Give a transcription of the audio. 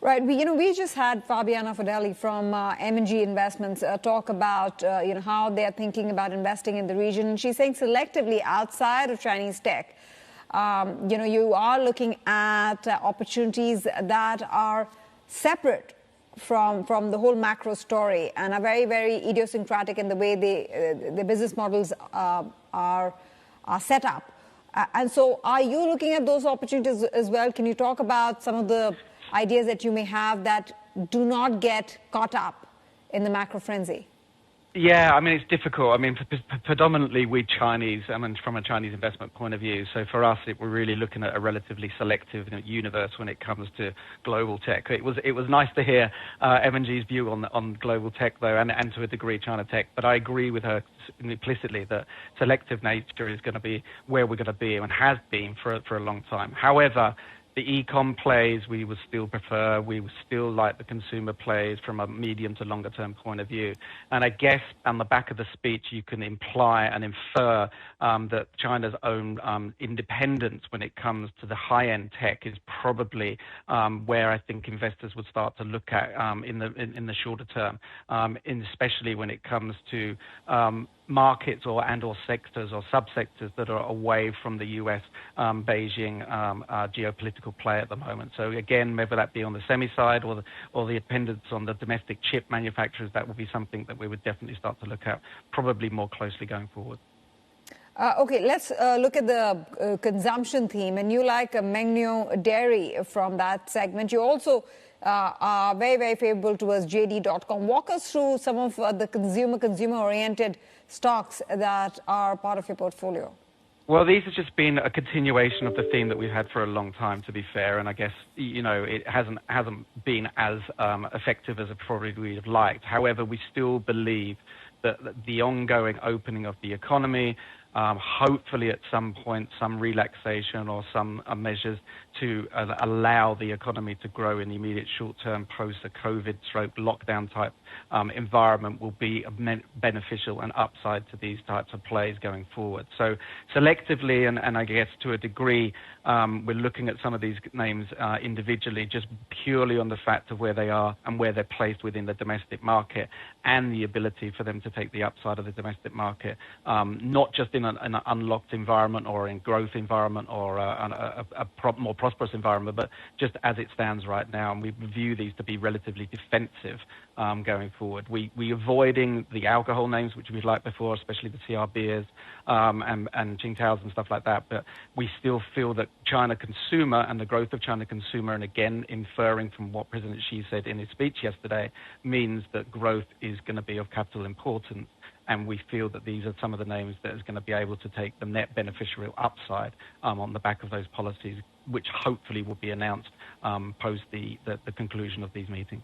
Right. We just had Fabiana Fedeli from M&G Investments talk about, how they're thinking about investing in the region. She's saying selectively outside of Chinese tech, you are looking at opportunities that are separate from the whole macro story and are very, very idiosyncratic in the way the business models are set up. And so are you looking at those opportunities as well? Can you talk about some of the ideas that you may have that do not get caught up in the macro frenzy? Yeah, I mean, it's difficult. I mean, predominantly we Chinese, from a Chinese investment point of view. So for us, we're really looking at a relatively selective universe when it comes to global tech. It was nice to hear M&G's view on global tech, though, and to a degree China tech. But I agree with her implicitly that selective nature is going to be where we're going to be and has been for a long time. However, the e-com plays we would still prefer. We would still like the consumer plays from a medium to longer term point of view. And I guess on the back of the speech, you can imply and infer that China's own independence when it comes to the high-end tech is probably where I think investors would start to look at in the shorter term, especially when it comes to markets or sectors or subsectors that are away from the US Beijing geopolitical play at the moment. So again, whether that be on the semi side or the dependence on the domestic chip manufacturers, that would be something that we would definitely start to look at probably more closely going forward. Okay, let's look at the consumption theme. And you like Mengniu Dairy from that segment. You also are very, very favorable towards JD.com. Walk us through some of the consumer-oriented stocks that are part of your portfolio. Well, these have just been a continuation of the theme that we've had for a long time, to be fair. And I guess, it hasn't been as effective as probably we'd have liked. However, we still believe that the ongoing opening of the economy, hopefully at some point some relaxation or some measures to allow the economy to grow in the immediate short term post a COVID lockdown type environment will be beneficial and upside to these types of plays going forward. So selectively and I guess to a degree, we're looking at some of these names individually just purely on the fact of where they are and where they're placed within the domestic market and the ability for them to take the upside of the domestic market, not just in an unlocked environment or in growth environment or more prosperous environment, but just as it stands right now. And we view these to be relatively defensive going forward. We avoiding the alcohol names, which we've liked before, especially the CR beers and Qingdao's and stuff like that. But we still feel that China consumer and the growth of China consumer, and again, inferring from what President Xi said in his speech yesterday, means that growth is going to be of capital importance. And we feel that these are some of the names that is going to be able to take the net beneficial upside on the back of those policies, which hopefully will be announced post the conclusion of these meetings.